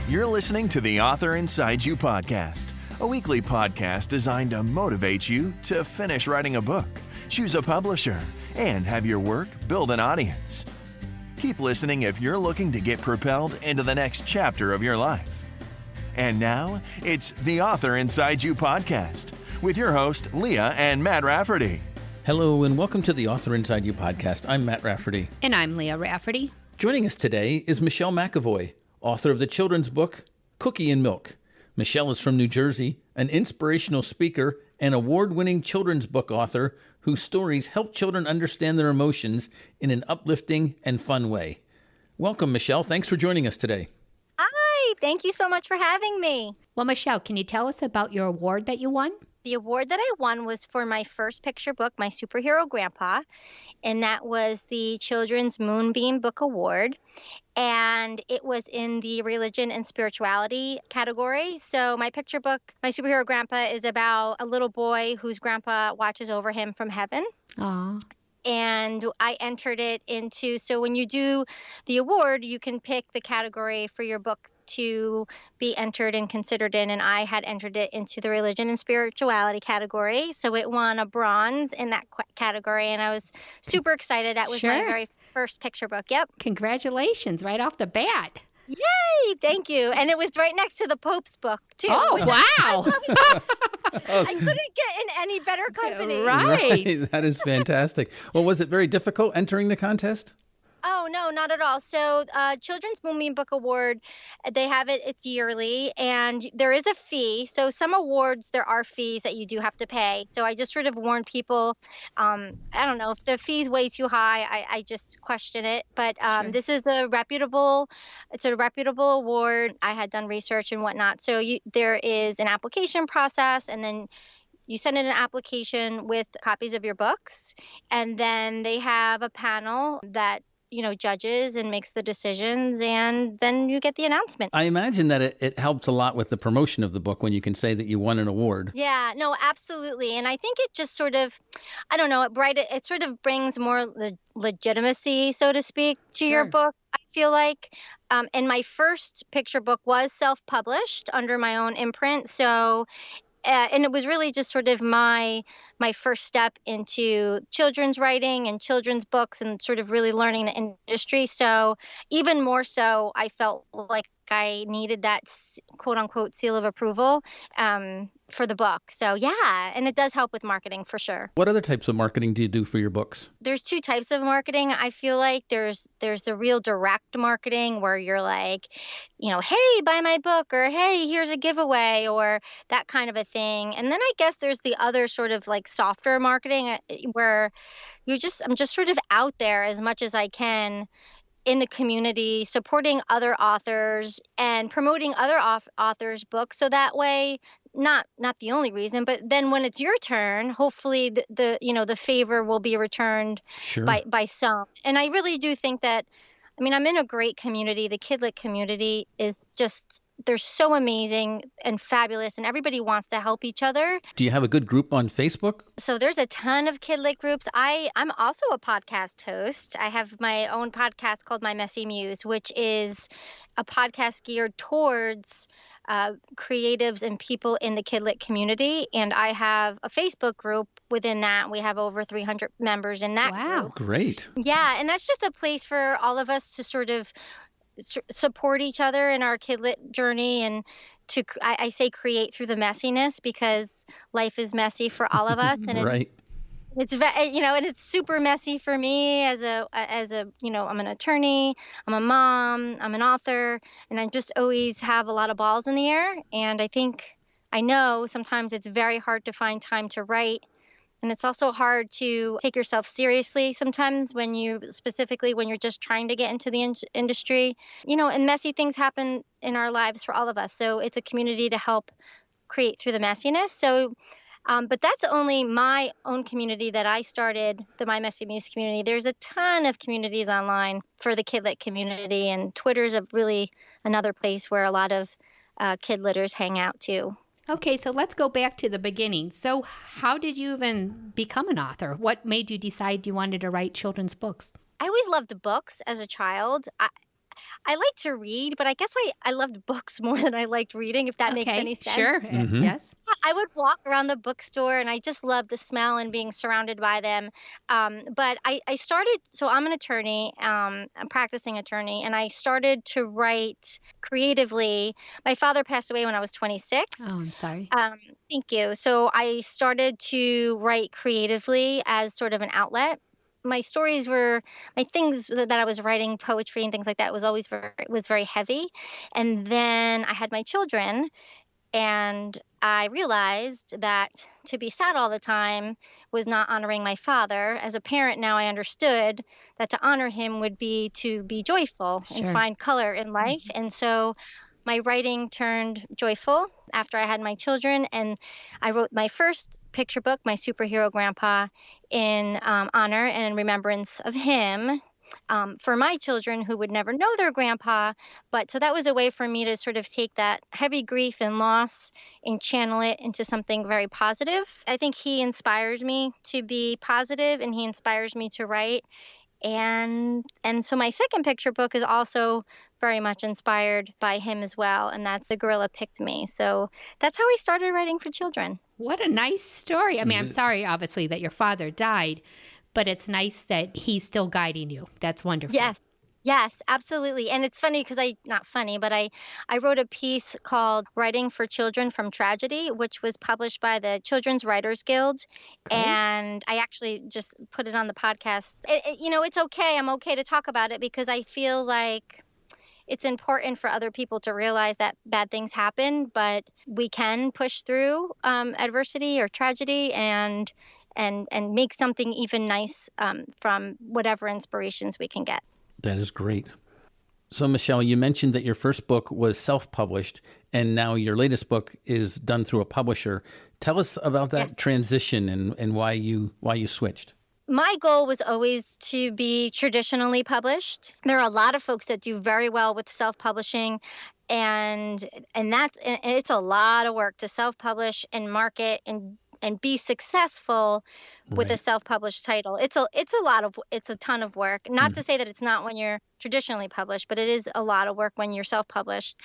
You're listening to the Author Inside You podcast, a weekly podcast designed to motivate you to finish writing a book, choose a publisher, and have your work build an audience. Keep listening if you're looking to get propelled into the next chapter of your life. And now, it's the Author Inside You podcast with your host, Leah and Matt Rafferty. Hello, and welcome to the Author Inside You podcast. I'm Matt Rafferty. And I'm Leah Rafferty. Joining us today is Michele McAvoy, author of the children's book, Cookie and Milk. Michele is from New Jersey, an inspirational speaker and award-winning children's book author whose stories help children understand their emotions in an uplifting and fun way. Welcome, Michele. Thanks for joining us today. Hi, thank you so much for having me. Well, Michele, can you tell us about your award that you won? The award that I won was for my first picture book, My Superhero Grandpa, and that was the Children's Moonbeam Book Award, and it was in the religion and spirituality category. So my picture book, My Superhero Grandpa, is about a little boy whose grandpa watches over him from heaven. Aww. And I entered it into, so when you do the award, you can pick the category for your book to be entered and considered in, and I had entered it into the religion and spirituality category. So it won a bronze in that category, and I was super excited. That was my very first picture book. Yep. Congratulations, right off the bat. Yay! Thank you. And it was right next to the Pope's book, too. Oh, wow. I couldn't get in any better company. Right. That is fantastic. Well, was it very difficult entering the contest? Oh, no, not at all. So Children's Moonbeam Book Award, they have it, it's yearly, and there is a fee. So some awards, there are fees that you do have to pay. So I just sort of warn people, I don't know, if the fee's way too high, I just question it. But Sure. This is a reputable award. I had done research and whatnot. So there is an application process, and then you send in an application with copies of your books, and then they have a panel that judges and makes the decisions, and then you get the announcement. I imagine that it helped a lot with the promotion of the book when you can say that you won an award. Yeah, no, absolutely. And I think it just sort of, I don't know, it sort of brings more legitimacy, so to speak, to your book, I feel like. And my first picture book was self-published under my own imprint. So and it was really just sort of my first step into children's writing and children's books and sort of really learning the industry. So even more so, I felt like I needed that quote unquote seal of approval for the book. So yeah, and it does help with marketing for sure. What other types of marketing do you do for your books? There's two types of marketing. I feel like there's the real direct marketing where you're like, hey, buy my book, or hey, here's a giveaway, or that kind of a thing. And then I guess there's the other sort of like softer marketing where I'm just sort of out there as much as I can in the community, supporting other authors and promoting other authors' books. So that way, not the only reason, but then when it's your turn, hopefully the favor will be returned by some. And I really do think that, I'm in a great community. The Kidlit community is just, they're so amazing and fabulous, and everybody wants to help each other. Do you have a good group on Facebook? So there's a ton of Kidlit groups. I'm also a podcast host. I have my own podcast called My Messy Muse, which is a podcast geared towards creatives and people in the Kidlit community. And I have a Facebook group within that. We have over 300 members in that group. Great. Yeah, and that's just a place for all of us to sort of support each other in our Kidlit journey, and I say create through the messiness, because life is messy for all of us, and it's and it's super messy for me as a I'm an attorney, I'm a mom, I'm an author, and I just always have a lot of balls in the air. And I know sometimes it's very hard to find time to write. And it's also hard to take yourself seriously sometimes when you're just trying to get into the industry, and messy things happen in our lives for all of us. So it's a community to help create through the messiness. So, but that's only my own community that I started, the My Messy Muse community. There's a ton of communities online for the Kidlit community, and Twitter's really another place where a lot of Kidlitters hang out too. Okay, so let's go back to the beginning. So how did you even become an author? What made you decide you wanted to write children's books? I always loved books as a child. I like to read, but I guess I loved books more than I liked reading, if that makes Okay, any sense. sure. Yes. I would walk around the bookstore and I just loved the smell and being surrounded by them. But I started, so I'm an attorney, I'm practicing attorney, and I started to write creatively. My father passed away when I was 26. Oh, I'm sorry. Um, Thank you. So I started to write creatively as sort of an outlet. My stories were my things that I was writing, poetry and things like that, was very heavy. And then I had my children, and I realized that to be sad all the time was not honoring my father. As a parent now, I understood that to honor him would be to be joyful and Sure. find color in life. And so my writing turned joyful after I had my children. And I wrote my first picture book, My Superhero Grandpa, in honor and in remembrance of him. For my children who would never know their grandpa. But so that was a way for me to sort of take that heavy grief and loss and channel it into something very positive. I think he inspires me to be positive, and he inspires me to write. And so my second picture book is also very much inspired by him as well, and that's The Gorilla Picked Me. So that's how I started writing for children. What a nice story. I mean, I'm sorry, obviously, that your father died, but it's nice that he's still guiding you. That's wonderful. Yes. Yes, absolutely. And it's funny because not funny, but I wrote a piece called Writing for Children from Tragedy, which was published by the Children's Writers Guild. Great. And I actually just put it on the podcast. It's okay. I'm okay to talk about it because I feel like it's important for other people to realize that bad things happen, but we can push through adversity or tragedy and make something even nice from whatever inspirations we can get. That is great. So, Michele, you mentioned that your first book was self-published, and now your latest book is done through a publisher. Tell us about that Yes. transition and why you switched. My goal was always to be traditionally published. There are a lot of folks that do very well with self-publishing, and it's a lot of work to self-publish and market and be successful with a Right. self-published title. It's a ton of work. Not to say that it's not when you're traditionally published, but it is a lot of work when you're self-published.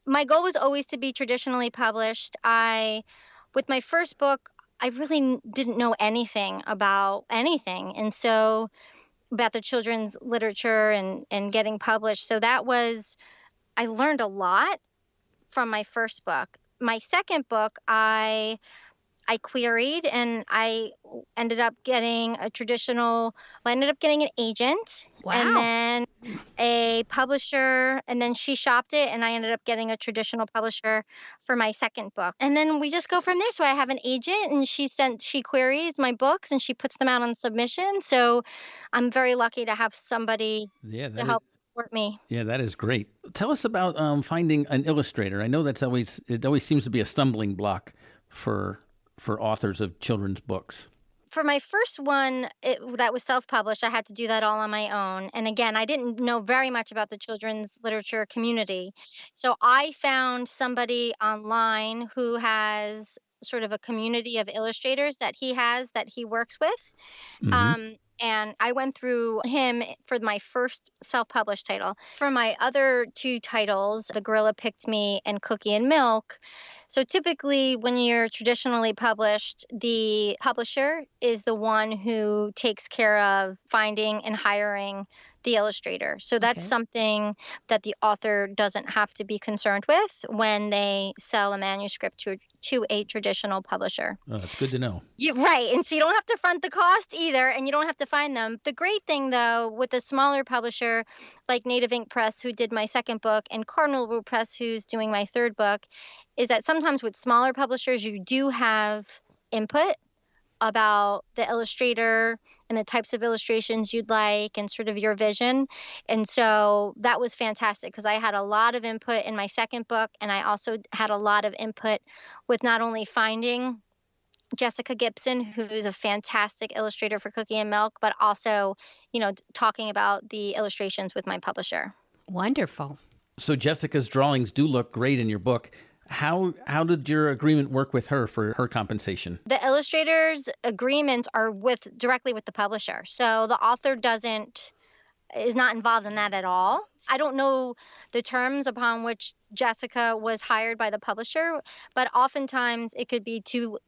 My goal was always to be traditionally published. With my first book, I really didn't know anything about anything, and so about the children's literature and getting published. So I learned a lot from my first book. My second book, I queried, and I ended up getting an agent. Wow. And then a publisher, and then she shopped it, and I ended up getting a traditional publisher for my second book. And then we just go from there. So I have an agent, and she queries my books and she puts them out on submission. So I'm very lucky to have somebody Yeah, to help support me. Yeah, that is great. Tell us about finding an illustrator. I know it always seems to be a stumbling block for authors of children's books. For my first one that was self-published, I had to do that all on my own. And again, I didn't know very much about the children's literature community. So I found somebody online who has sort of a community of illustrators that he works with. Mm-hmm. And I went through him for my first self-published title. For my other two titles, The Gorilla Picked Me and Cookie and Milk. So typically when you're traditionally published, the publisher is the one who takes care of finding and hiring the illustrator. So that's Okay. something that the author doesn't have to be concerned with when they sell a manuscript to a traditional publisher. Oh, that's good to know. Right. And so you don't have to front the cost either, and you don't have to find them. The great thing, though, with a smaller publisher like Native Ink Press, who did my second book, and Cardinal Rule Press, who's doing my third book, is that sometimes with smaller publishers, you do have input about the illustrator and the types of illustrations you'd like and sort of your vision. And so that was fantastic because I had a lot of input in my second book, and I also had a lot of input with not only finding Jessica Gibson, who's a fantastic illustrator for Cookie and Milk, but also, talking about the illustrations with my publisher. Wonderful. So Jessica's drawings do look great in your book. How did your agreement work with her for her compensation? The illustrator's agreements are directly with the publisher. So the author doesn't is not involved in that at all. I don't know the terms upon which Jessica was hired by the publisher, but oftentimes it could be two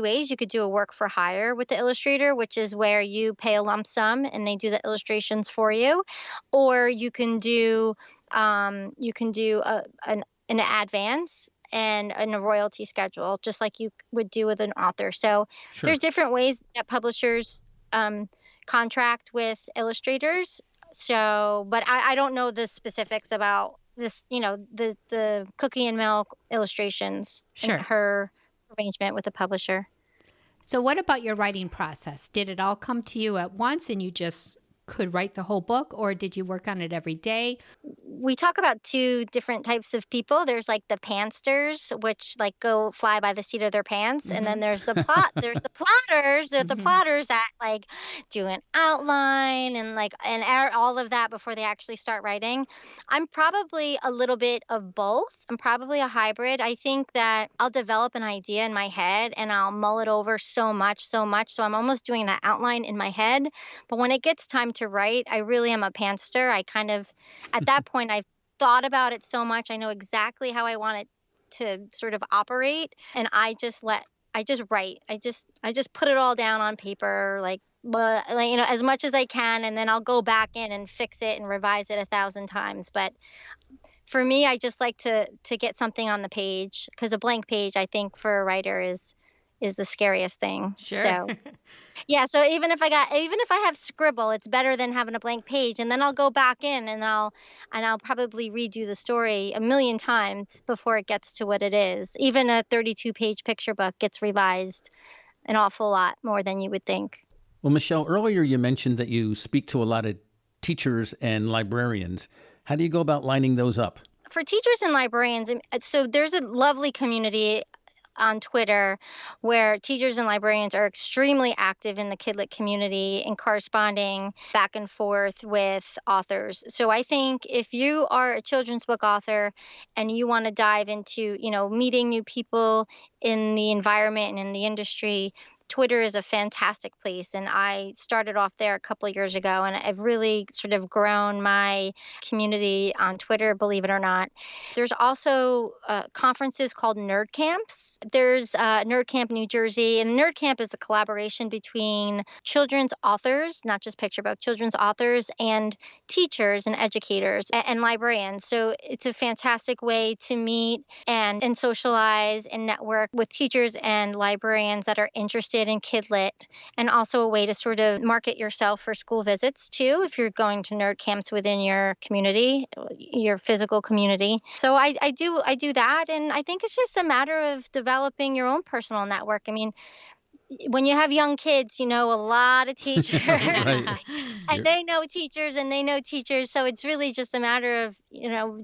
ways. You could do a work for hire with the illustrator, which is where you pay a lump sum and they do the illustrations for you, or you can do an advance and a royalty schedule, just like you would do with an author. So Sure. there's different ways that publishers contract with illustrators. So, but I don't know the specifics about this, the Cookie and Milk illustrations Sure. and her arrangement with the publisher. So what about your writing process? Did it all come to you at once and you just could write the whole book, or did you work on it every day? We talk about two different types of people. There's like the pantsters, which like go fly by the seat of their pants, and then there's the there's the plotters. They're the plotters that like do an outline and all of that before they actually start writing. I'm probably a little bit of both. I'm probably a hybrid. I think that I'll develop an idea in my head and I'll mull it over so much. So I'm almost doing that outline in my head. But when it gets time to write, I really am a pantster. I kind of, at that point, I've thought about it so much. I know exactly how I want it to sort of operate. And I just write. I just put it all down on paper, as much as I can. And then I'll go back in and fix it and revise it 1,000 times. But for me, I just like to get something on the page, because a blank page, I think, for a writer is the scariest thing. Sure. So yeah, so even if I have scribble, it's better than having a blank page. And then I'll go back in and I'll probably redo the story 1,000,000 times before it gets to what it is. Even a 32-page picture book gets revised an awful lot more than you would think. Well, Michele, earlier you mentioned that you speak to a lot of teachers and librarians. How do you go about lining those up? For teachers and librarians, so there's a lovely community on Twitter where teachers and librarians are extremely active in the Kidlit community and corresponding back and forth with authors. So I think if you are a children's book author and you want to dive into, meeting new people in the environment and in the industry, Twitter is a fantastic place. And I started off there a couple of years ago, and I've really sort of grown my community on Twitter, believe it or not. There's also conferences called Nerd Camps. There's Nerd Camp New Jersey, and Nerd Camp is a collaboration between children's authors, not just picture book, children's authors and teachers and educators and librarians. So it's a fantastic way to meet and socialize and network with teachers and librarians that are interested in Kidlit, and also a way to sort of market yourself for school visits too, if you're going to nerd camps within your community, your physical community. So I do that, and I think it's just a matter of developing your own personal network. I mean, when you have young kids, you know a lot of teachers, Right. and they know teachers, and they know teachers. So it's really just a matter of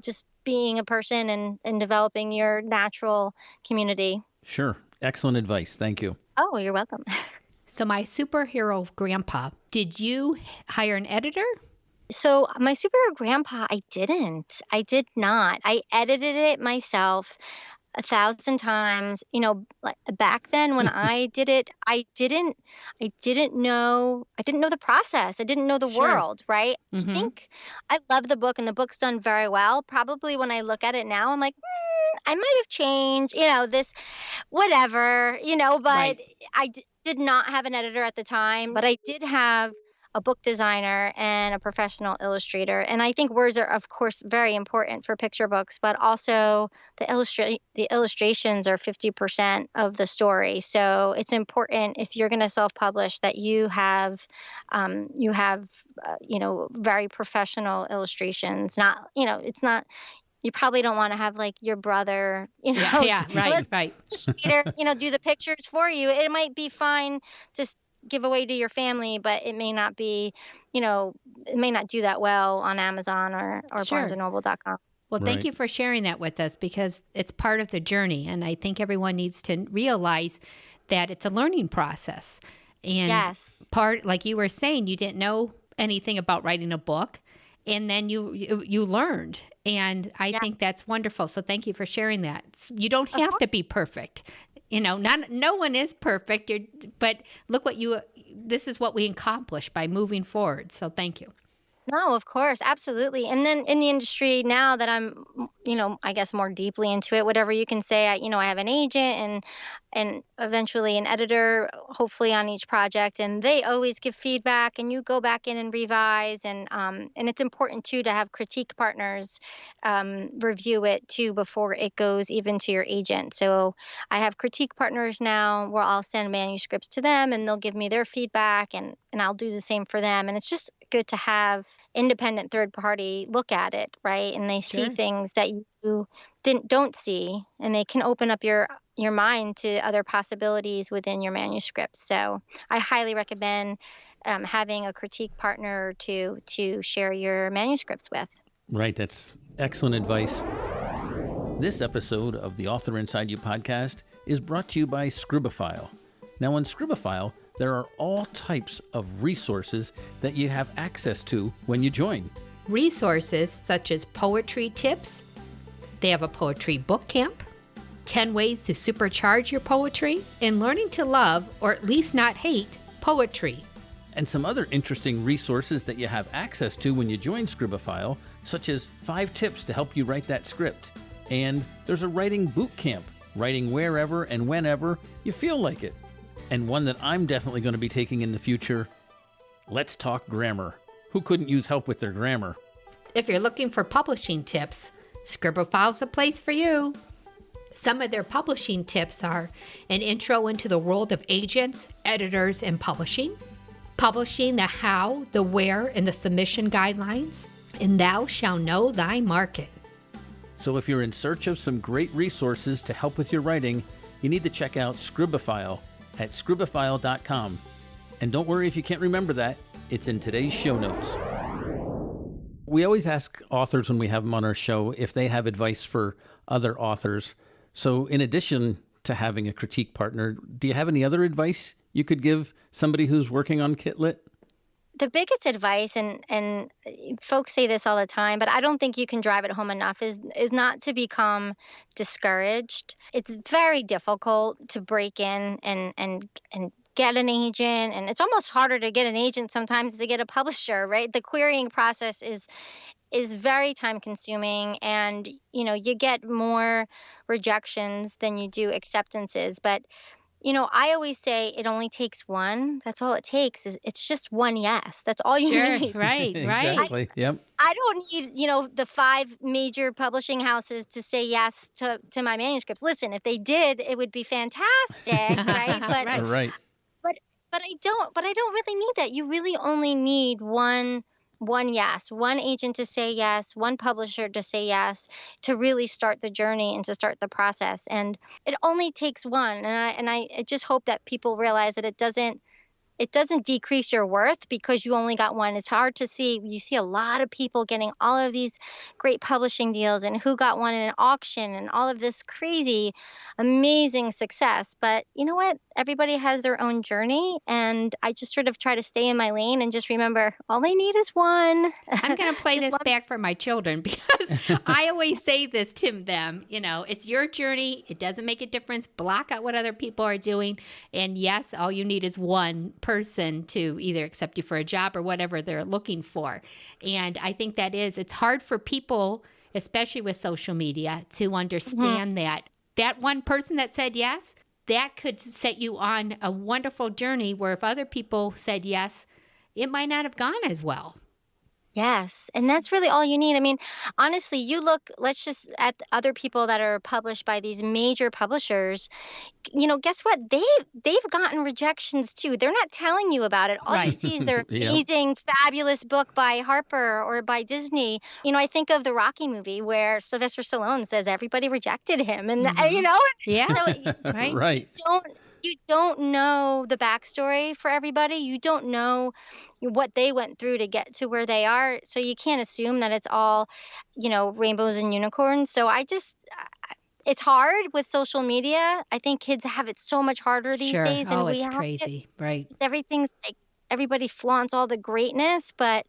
just being a person and developing your natural community. Sure. Excellent advice. Thank you. Oh, you're welcome. So my superhero grandpa, did you hire an editor? So my superhero grandpa, I didn't. I did not. I edited it myself 1,000 times. Like back then when I did it, I didn't know the process. I didn't know the Sure. world, right? I think I love the book, and the book's done very well. Probably when I look at it now, I'm like, I might have changed, this, whatever, but Right. I did not have an editor at the time, but I did have a book designer and a professional illustrator. And I think words are, of course, very important for picture books, but also the illustrations are 50% of the story. So it's important, if you're going to self-publish, that you have very professional illustrations. Not, it's not. You probably don't want to have like your brother, Yeah, right. illustrator, do the pictures for you. It might be fine to give away to your family, but it may not be, it may not do that well on Amazon or Sure. barnesandnoble.com. Well, thank Right. you for sharing that with us, because it's part of the journey. And I think everyone needs to realize that it's a learning process. And Yes. like you were saying, you didn't know anything about writing a book, and then you learned. And I think that's wonderful. So thank you for sharing that. You don't have to be perfect. No one is perfect, but look this is what we accomplished by moving forward. So thank you. No, of course, absolutely. And then in the industry now that I'm, I guess more deeply into it, whatever you can say, I have an agent and eventually an editor, hopefully on each project, and they always give feedback, and you go back in and revise, and it's important too to have critique partners review it too before it goes even to your agent. So I have critique partners now where I'll send manuscripts to them, and they'll give me their feedback, and I'll do the same for them. And it's just good to have independent third party look at it, right? And they see Sure. things that you don't see, and they can open up your mind to other possibilities within your manuscript. So I highly recommend having a critique partner to share your manuscripts with. Right. That's excellent advice. This episode of the Author Inside You podcast is brought to you by Scribophile. Now, on Scribophile, there are all types of resources that you have access to when you join. Resources such as poetry tips. They have a poetry book camp, 10 ways to supercharge your poetry, and learning to love, or at least not hate, poetry. And some other interesting resources that you have access to when you join Scribophile, such as 5 tips to help you write that script. And there's a writing boot camp, writing wherever and whenever you feel like it. And one that I'm definitely going to be taking in the future, Let's Talk Grammar. Who couldn't use help with their grammar? If you're looking for publishing tips, Scribophile's the place for you. Some of their publishing tips are an intro into the world of agents, editors, and publishing, the how, the where, and the submission guidelines, and thou shalt know thy market. So if you're in search of some great resources to help with your writing, you need to check out Scribophile at scribophile.com. And don't worry if you can't remember that, it's in today's show notes. We always ask authors when we have them on our show if they have advice for other authors. So in addition to having a critique partner, do you have any other advice you could give somebody who's working on Kitlit? The biggest advice, and folks say this all the time, but I don't think you can drive it home enough, is not to become discouraged. It's very difficult to break in and get an agent, and it's almost harder to get an agent sometimes to get a publisher, right? The querying process is very time consuming, and you get more rejections than you do acceptances. But I always say it only takes one. That's all it takes. It's just one yes. That's all you need. Right. Exactly. Yep. I don't need, the 5 major publishing houses to say yes to my manuscripts. Listen, if they did, it would be fantastic, right? But Right. but I don't really need that. You really only need one yes, one agent to say yes, one publisher to say yes, to really start the journey and to start the process. And it only takes one. And I just hope that people realize that it doesn't decrease your worth because you only got one. It's hard to see. You see a lot of people getting all of these great publishing deals and who got one in an auction and all of this crazy, amazing success. But you know what? Everybody has their own journey. And I just sort of try to stay in my lane and just remember all they need is one. I'm going to play this back for my children because I always say this to them, it's your journey. It doesn't make a difference. Block out what other people are doing. And yes, all you need is one person to either accept you for a job or whatever they're looking for. And I think it's hard for people, especially with social media, to understand that one person that said yes, that could set you on a wonderful journey where if other people said yes, it might not have gone as well. Yes. And that's really all you need. I mean, honestly, let's just at other people that are published by these major publishers, guess what? They've gotten rejections too. They're not telling you about it. All you see is their amazing, fabulous book by Harper or by Disney. I think of the Rocky movie where Sylvester Stallone says everybody rejected him. And, Yeah. So, Right. You don't know the backstory for everybody. You don't know what they went through to get to where they are. So you can't assume that it's all, rainbows and unicorns. So it's hard with social media. I think kids have it so much harder these days. And we it's have crazy. Right. Everything's like everybody flaunts all the greatness, but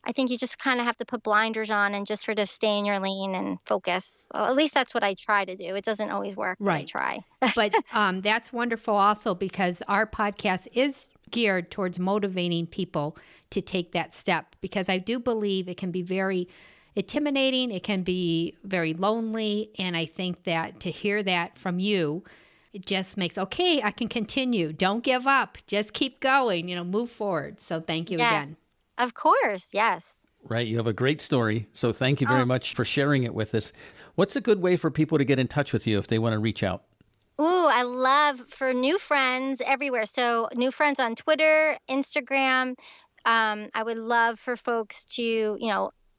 I think you just kind of have to put blinders on and just sort of stay in your lane and focus. Well, at least that's what I try to do. It doesn't always work, but I try. But that's wonderful also because our podcast is geared towards motivating people to take that step, because I do believe it can be very intimidating. It can be very lonely. And I think that to hear that from you, it just makes, okay, I can continue. Don't give up. Just keep going, move forward. So thank you again. Of course. Yes. Right. You have a great story. So thank you very much for sharing it with us. What's a good way for people to get in touch with you if they want to reach out? Ooh, I love for new friends everywhere. So new friends on Twitter, Instagram. I would love for folks to,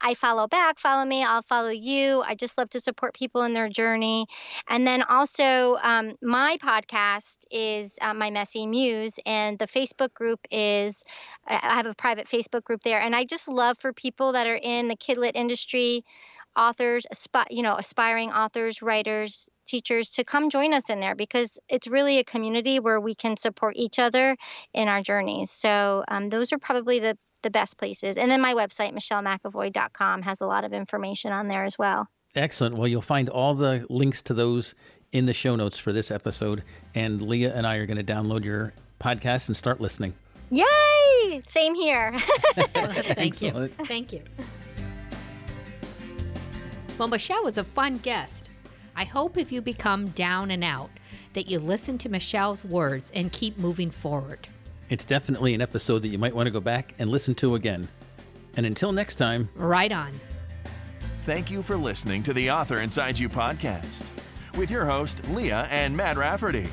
I follow back, follow me, I'll follow you. I just love to support people in their journey. And then also my podcast is my Messy Muse, and the Facebook group is, I have a private Facebook group there. And I just love for people that are in the kidlit industry, authors, aspiring authors, writers, teachers, to come join us in there, because it's really a community where we can support each other in our journeys. So those are probably the best places. And then my website, MicheleMcAvoy.com, has a lot of information on there as well. Excellent. Well, you'll find all the links to those in the show notes for this episode. And Leah and I are going to download your podcast and start listening. Yay! Same here. Thank you. Thank you. Well, Michele was a fun guest. I hope if you become down and out, that you listen to Michelle's words and keep moving forward. It's definitely an episode that you might want to go back and listen to again. And until next time, right on. Thank you for listening to the Author Inside You podcast with your host, Leah and Matt Rafferty.